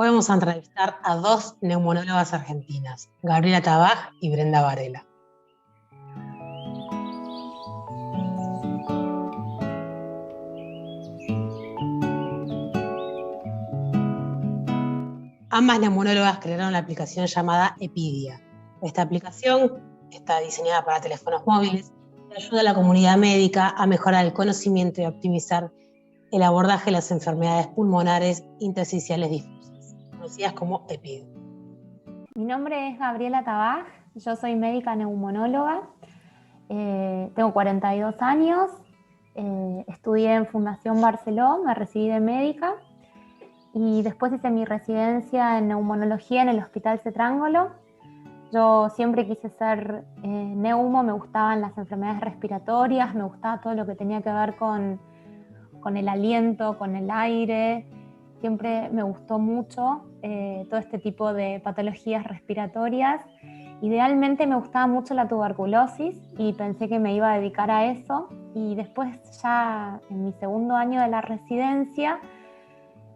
Hoy vamos a entrevistar a dos neumonólogas argentinas, Gabriela Tabaj y Brenda Varela. Ambas neumonólogas crearon la aplicación llamada Epidia. Esta aplicación está diseñada para teléfonos móviles y ayuda a la comunidad médica a mejorar el conocimiento y optimizar el abordaje de las enfermedades pulmonares intersticiales difusas, conocidas como EPID. Mi nombre es Gabriela Tabaj, yo soy médica neumonóloga, tengo 42 años, estudié en Fundación Barceló, me recibí de médica y después hice mi residencia en neumonología en el Hospital Cetrángolo. Yo siempre quise ser neumo, me gustaban las enfermedades respiratorias, me gustaba todo lo que tenía que ver con el aliento, con el aire. Siempre me gustó mucho todo este tipo de patologías respiratorias. Idealmente me gustaba mucho la tuberculosis y pensé que me iba a dedicar a eso. Y después ya en mi segundo año de la residencia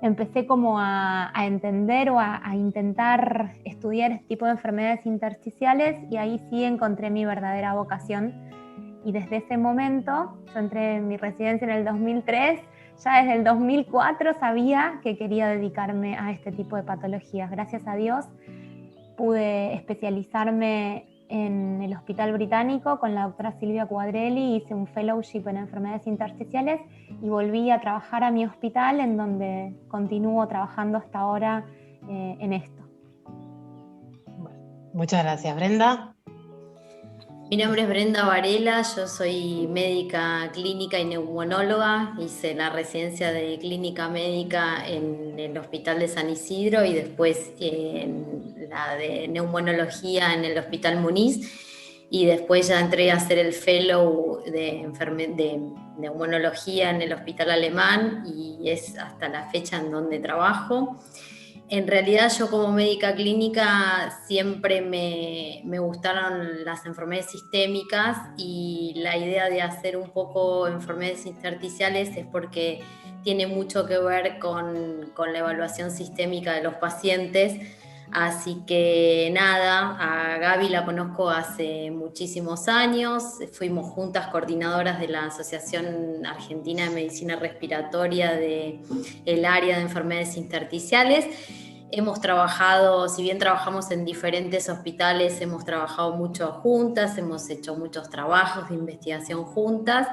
empecé como a entender o a intentar estudiar este tipo de enfermedades intersticiales y ahí sí encontré mi verdadera vocación. Y desde ese momento, yo entré en mi residencia en el 2003, ya desde el 2004 sabía que quería dedicarme a este tipo de patologías. Gracias a Dios pude especializarme en el Hospital Británico con la doctora Silvia Quadrelli, hice un fellowship en enfermedades intersticiales y volví a trabajar a mi hospital en donde continúo trabajando hasta ahora en esto. Muchas gracias, Brenda. Mi nombre es Brenda Varela, yo soy médica clínica y neumonóloga. Hice la residencia de clínica médica en el Hospital de San Isidro y después en la de neumonología en el Hospital Muniz. Y después ya entré a hacer el fellow de neumonología en el Hospital Alemán y es hasta la fecha en donde trabajo. En realidad yo como médica clínica siempre me gustaron las enfermedades sistémicas y la idea de hacer un poco enfermedades intersticiales es porque tiene mucho que ver con la evaluación sistémica de los pacientes. Así que nada, a Gaby la conozco hace muchísimos años, fuimos juntas coordinadoras de la Asociación Argentina de Medicina Respiratoria del área de enfermedades intersticiales. Hemos trabajado, si bien trabajamos en diferentes hospitales, hemos trabajado mucho juntas, hemos hecho muchos trabajos de investigación juntas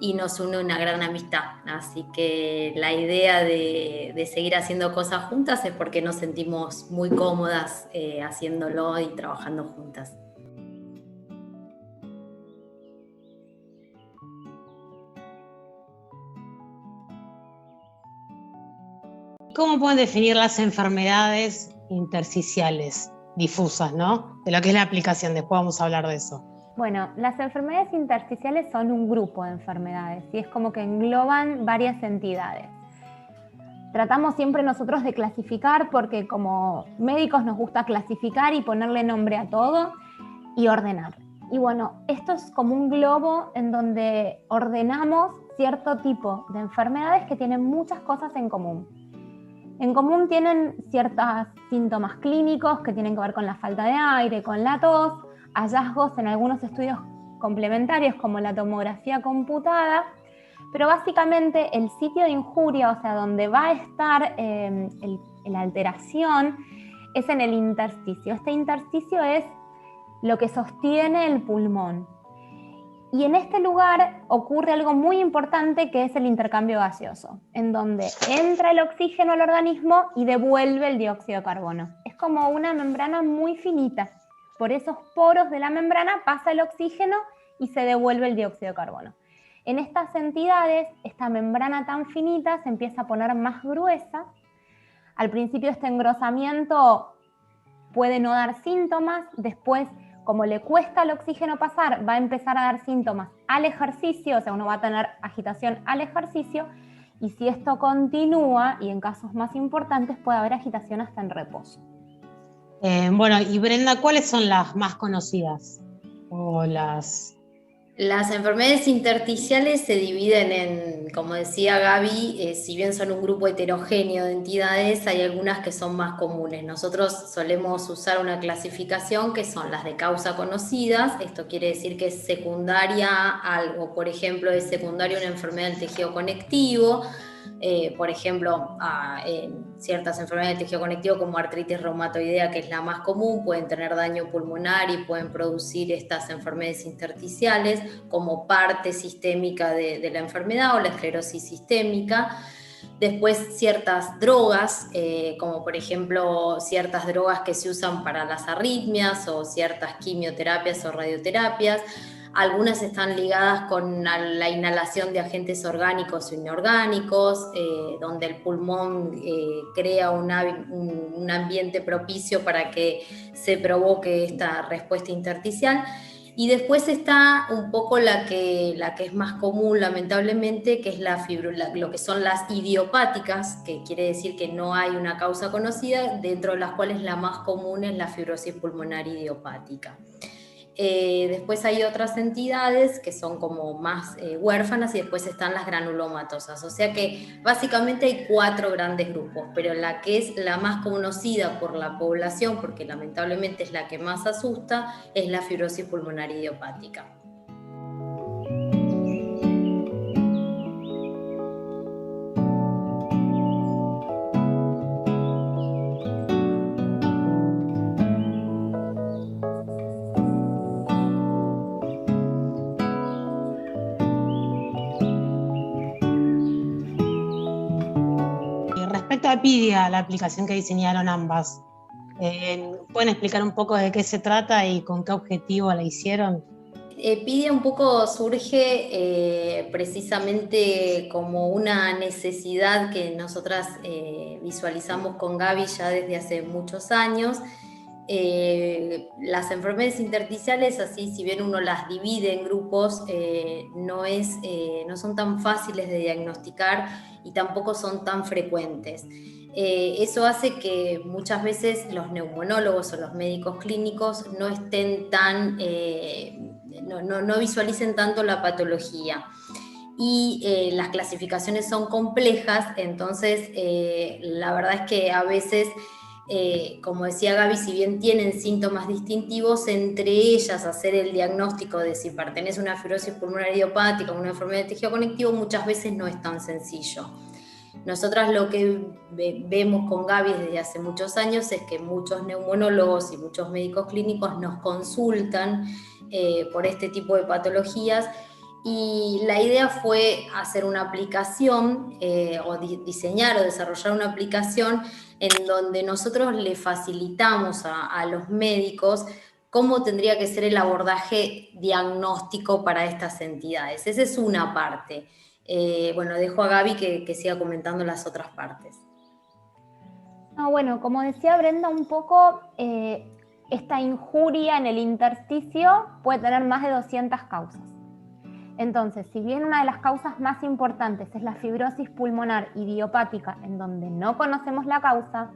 y nos une una gran amistad. Así que la idea de seguir haciendo cosas juntas es porque nos sentimos muy cómodas haciéndolo y trabajando juntas. ¿Cómo pueden definir las enfermedades intersticiales difusas, ¿no? De lo que es la aplicación, después vamos a hablar de eso. Bueno, las enfermedades intersticiales son un grupo de enfermedades y es como que engloban varias entidades. Tratamos siempre nosotros de clasificar porque como médicos nos gusta clasificar y ponerle nombre a todo y ordenar. Y bueno, esto es como un globo en donde ordenamos cierto tipo de enfermedades que tienen muchas cosas en común. En común tienen ciertos síntomas clínicos que tienen que ver con la falta de aire, con la tos, hallazgos en algunos estudios complementarios como la tomografía computada, pero básicamente el sitio de injuria, o sea, donde va a estar la alteración, es en el intersticio. Este intersticio es lo que sostiene el pulmón. Y en este lugar ocurre algo muy importante que es el intercambio gaseoso, en donde entra el oxígeno al organismo y devuelve el dióxido de carbono. Es como una membrana muy finita. Por esos poros de la membrana pasa el oxígeno y se devuelve el dióxido de carbono. En estas entidades, esta membrana tan finita se empieza a poner más gruesa. Al principio este engrosamiento puede no dar síntomas, después como le cuesta al oxígeno pasar, va a empezar a dar síntomas al ejercicio, o sea, uno va a tener agitación al ejercicio, y si esto continúa, y en casos más importantes, puede haber agitación hasta en reposo. Bueno, y Brenda, ¿cuáles son las más conocidas? O las Las enfermedades intersticiales se dividen en, como decía Gaby, si bien son un grupo heterogéneo de entidades, hay algunas que son más comunes. Nosotros solemos usar una clasificación que son las de causa conocidas. Esto quiere decir que es secundaria a algo. Por ejemplo, es secundaria una enfermedad del tejido conectivo. Por ejemplo, en ciertas enfermedades del tejido conectivo como artritis reumatoidea, que es la más común, pueden tener daño pulmonar y pueden producir estas enfermedades intersticiales como parte sistémica de la enfermedad o la esclerosis sistémica. Después ciertas drogas, como por ejemplo ciertas drogas que se usan para las arritmias o ciertas quimioterapias o radioterapias. Algunas están ligadas con la inhalación de agentes orgánicos o inorgánicos, donde el pulmón crea un ambiente propicio para que se provoque esta respuesta intersticial. Y después está un poco la que es más común, lamentablemente, que es lo que son las idiopáticas, que quiere decir que no hay una causa conocida, dentro de las cuales la más común es la fibrosis pulmonar idiopática. Después hay otras entidades que son como más huérfanas, y después están las granulomatosas. O sea que básicamente hay 4 grandes grupos, pero la que es la más conocida por la población, porque lamentablemente es la que más asusta, es la fibrosis pulmonar idiopática. Respecto a Epidia, la aplicación que diseñaron ambas, ¿pueden explicar un poco de qué se trata y con qué objetivo la hicieron? Epidia un poco surge precisamente como una necesidad que nosotras visualizamos con Gaby ya desde hace muchos años. Las enfermedades intersticiales, así si bien uno las divide en grupos, no son tan fáciles de diagnosticar y tampoco son tan frecuentes. Eso hace que muchas veces los neumonólogos o los médicos clínicos no estén tan, no visualicen tanto la patología. Y las clasificaciones son complejas, entonces la verdad es que a veces, como decía Gaby, si bien tienen síntomas distintivos, entre ellas hacer el diagnóstico de si pertenece a una fibrosis pulmonar idiopática o una enfermedad de tejido conectivo muchas veces no es tan sencillo. Nosotras lo que vemos con Gaby desde hace muchos años es que muchos neumonólogos y muchos médicos clínicos nos consultan por este tipo de patologías, y la idea fue hacer una aplicación o diseñar o desarrollar una aplicación en donde nosotros le facilitamos a los médicos cómo tendría que ser el abordaje diagnóstico para estas entidades. Esa es una parte. Bueno, dejo a Gaby que siga comentando las otras partes. No, bueno, como decía Brenda un poco, esta injuria en el intersticio puede tener más de 200 causas. Entonces, si bien una de las causas más importantes es la fibrosis pulmonar idiopática, en donde no conocemos la causa,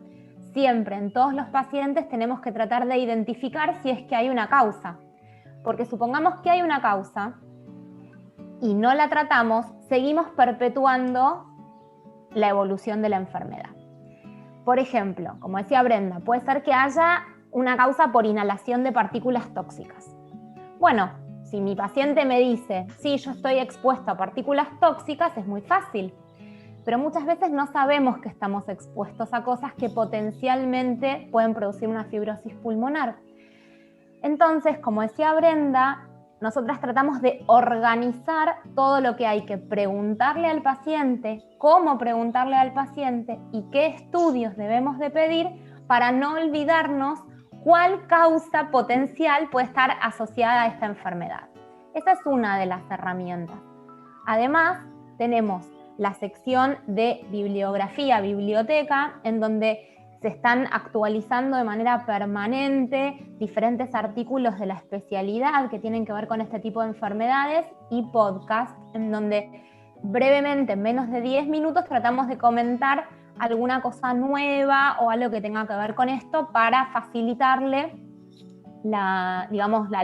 siempre en todos los pacientes tenemos que tratar de identificar si es que hay una causa. Porque supongamos que hay una causa y no la tratamos, seguimos perpetuando la evolución de la enfermedad. Por ejemplo, como decía Brenda, puede ser que haya una causa por inhalación de partículas tóxicas. Bueno, si mi paciente me dice, sí, yo estoy expuesto a partículas tóxicas, es muy fácil. Pero muchas veces no sabemos que estamos expuestos a cosas que potencialmente pueden producir una fibrosis pulmonar. Entonces, como decía Brenda, nosotras tratamos de organizar todo lo que hay que preguntarle al paciente, cómo preguntarle al paciente y qué estudios debemos de pedir para no olvidarnos cuál causa potencial puede estar asociada a esta enfermedad. Esa es una de las herramientas. Además, tenemos la sección de bibliografía, biblioteca, en donde se están actualizando de manera permanente diferentes artículos de la especialidad que tienen que ver con este tipo de enfermedades, y podcast, en donde brevemente, en menos de 10 minutos, tratamos de comentar alguna cosa nueva o algo que tenga que ver con esto para facilitarle la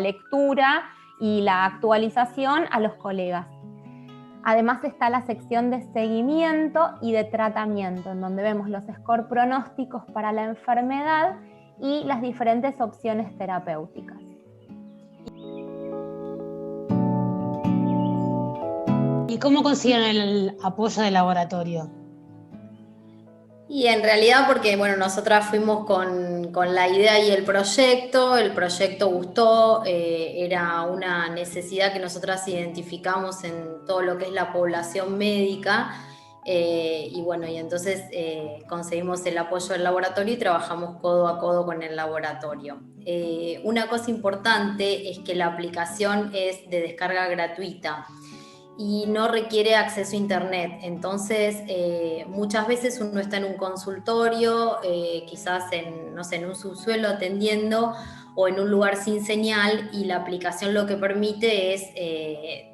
lectura y la actualización a los colegas. Además está la sección de seguimiento y de tratamiento, en donde vemos los scores pronósticos para la enfermedad y las diferentes opciones terapéuticas. ¿Y cómo consiguen el apoyo del laboratorio? Y en realidad porque, bueno, nosotras fuimos con la idea y el proyecto gustó, era una necesidad que nosotras identificamos en todo lo que es la población médica, y bueno, y entonces conseguimos el apoyo del laboratorio y trabajamos codo a codo con el laboratorio. Una cosa importante es que la aplicación es de descarga gratuita y no requiere acceso a internet. Entonces, muchas veces uno está en un consultorio, quizás en un subsuelo atendiendo o en un lugar sin señal, y la aplicación lo que permite es,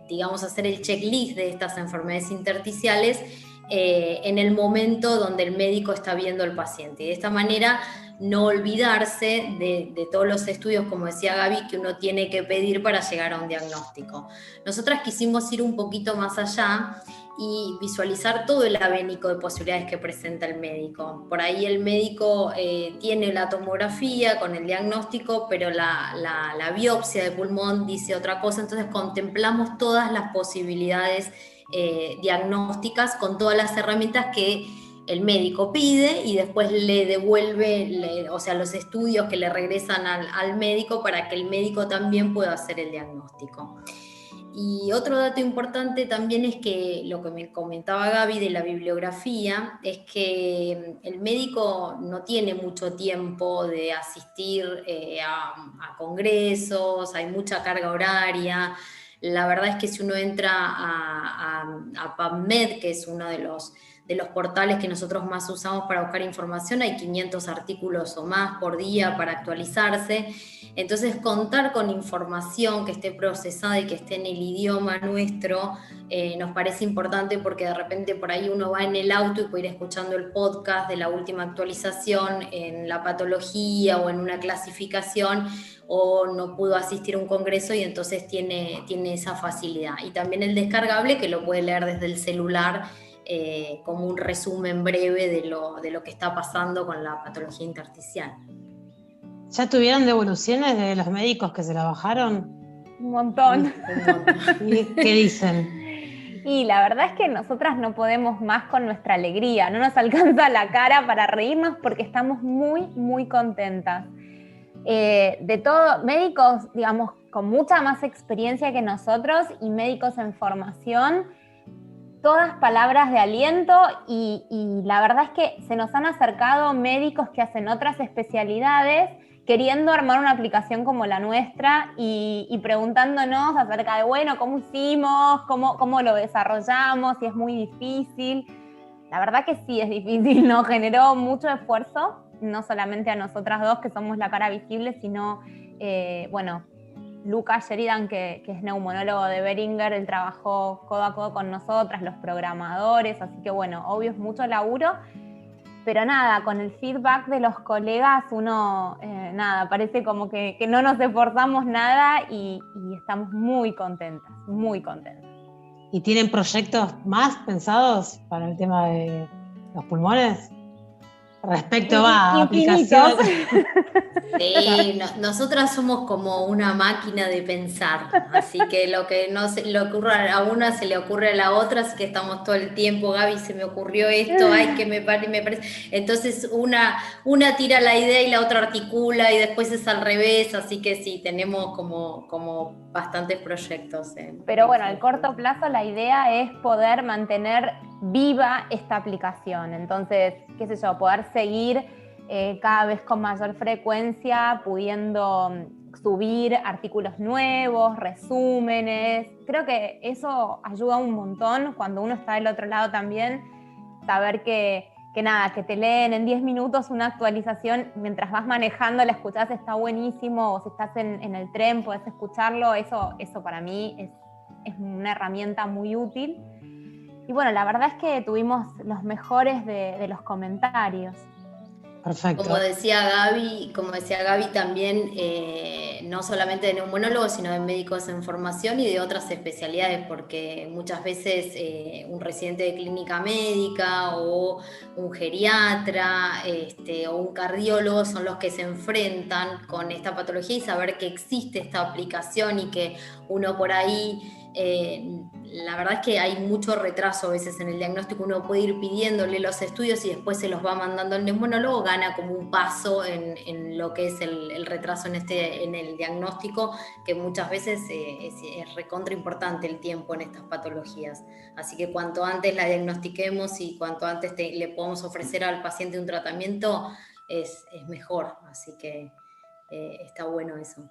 digamos, hacer el checklist de estas enfermedades intersticiales en el momento donde el médico está viendo al paciente. Y de esta manera no olvidarse de todos los estudios, como decía Gaby, que uno tiene que pedir para llegar a un diagnóstico. Nosotras quisimos ir un poquito más allá y visualizar todo el abanico de posibilidades que presenta el médico. Por ahí el médico tiene la tomografía con el diagnóstico, pero la biopsia de pulmón dice otra cosa, entonces contemplamos todas las posibilidades diagnósticas con todas las herramientas que el médico pide y después le devuelve, o sea, los estudios que le regresan al médico para que el médico también pueda hacer el diagnóstico. Y otro dato importante también es que lo que me comentaba Gaby de la bibliografía es que el médico no tiene mucho tiempo de asistir a congresos, hay mucha carga horaria. La verdad es que si uno entra a PubMed, que es uno de los portales que nosotros más usamos para buscar información, hay 500 artículos o más por día para actualizarse. Entonces, contar con información que esté procesada y que esté en el idioma nuestro nos parece importante, porque de repente por ahí uno va en el auto y puede ir escuchando el podcast de la última actualización en la patología o en una clasificación, o no pudo asistir a un congreso y entonces tiene esa facilidad. Y también el descargable, que lo puede leer desde el celular, como un resumen breve de lo que está pasando con la patología intersticial. ¿Ya tuvieron devoluciones de los médicos que se la bajaron? Un montón. ¿Y qué dicen? Y la verdad es que nosotras no podemos más con nuestra alegría, no nos alcanza la cara para reírnos porque estamos muy, muy contentas. De todo, médicos, digamos, con mucha más experiencia que nosotros y médicos en formación, todas palabras de aliento, y la verdad es que se nos han acercado médicos que hacen otras especialidades queriendo armar una aplicación como la nuestra y preguntándonos acerca de, bueno, ¿cómo hicimos? ¿Cómo lo desarrollamos? Si es muy difícil. La verdad que sí es difícil, nos generó mucho esfuerzo, no solamente a nosotras dos, que somos la cara visible, sino, bueno, Lucas Sheridan, que es neumonólogo de Beringer, él trabajó codo a codo con nosotras, los programadores, así que bueno, obvio es mucho laburo, pero nada, con el feedback de los colegas uno, parece como que no nos esforzamos nada y estamos muy contentas, muy contentas. ¿Y tienen proyectos más pensados para el tema de los pulmones? Respecto a aplicaciones. Sí, nosotras somos como una máquina de pensar, así que lo que no se le ocurre a una se le ocurre a la otra, así que estamos todo el tiempo, Gaby, se me ocurrió esto, ay, que me parece. Entonces una tira la idea y la otra articula y después es al revés, así que sí, tenemos como bastantes proyectos. Pero bueno, al corto plazo la idea es poder mantener viva esta aplicación, entonces, qué sé yo, poder seguir cada vez con mayor frecuencia, pudiendo subir artículos nuevos, resúmenes. Creo que eso ayuda un montón cuando uno está del otro lado también, saber que te leen en 10 minutos una actualización, mientras vas manejando la escuchás, está buenísimo, o si estás en el tren podés escucharlo, eso para mí es una herramienta muy útil. Y bueno, la verdad es que tuvimos los mejores de los comentarios. Perfecto. Como decía Gaby también, no solamente de neumonólogos, sino de médicos en formación y de otras especialidades, porque muchas veces un residente de clínica médica o un geriatra o un cardiólogo son los que se enfrentan con esta patología, y saber que existe esta aplicación y que uno por ahí... la verdad es que hay mucho retraso a veces en el diagnóstico. Uno puede ir pidiéndole los estudios y después se los va mandando al neumonólogo, gana como un paso en lo que es el retraso en el diagnóstico, que muchas veces es recontra importante el tiempo en estas patologías. Así que cuanto antes la diagnostiquemos y cuanto antes le podamos ofrecer al paciente un tratamiento, es mejor. Así que está bueno eso.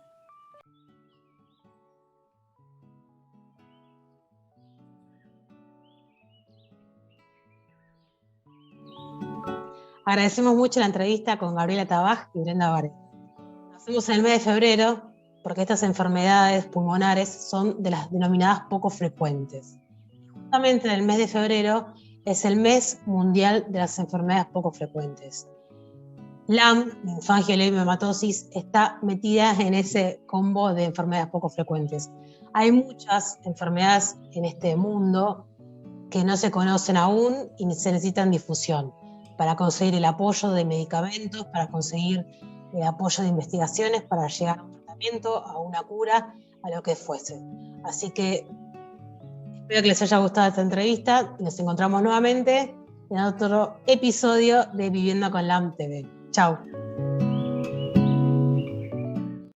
Agradecemos mucho la entrevista con Gabriela Tabaj y Brenda Varela. Lo hacemos en el mes de febrero porque estas enfermedades pulmonares son de las denominadas poco frecuentes. Justamente en el mes de febrero es el mes mundial de las enfermedades poco frecuentes. LAM, linfangioleumiomatosis, está metida en ese combo de enfermedades poco frecuentes. Hay muchas enfermedades en este mundo que no se conocen aún y se necesitan difusión para conseguir el apoyo de medicamentos, para conseguir el apoyo de investigaciones, para llegar a un tratamiento, a una cura, a lo que fuese. Así que espero que les haya gustado esta entrevista. Nos encontramos nuevamente en otro episodio de Viviendo con LAM TV. Chao.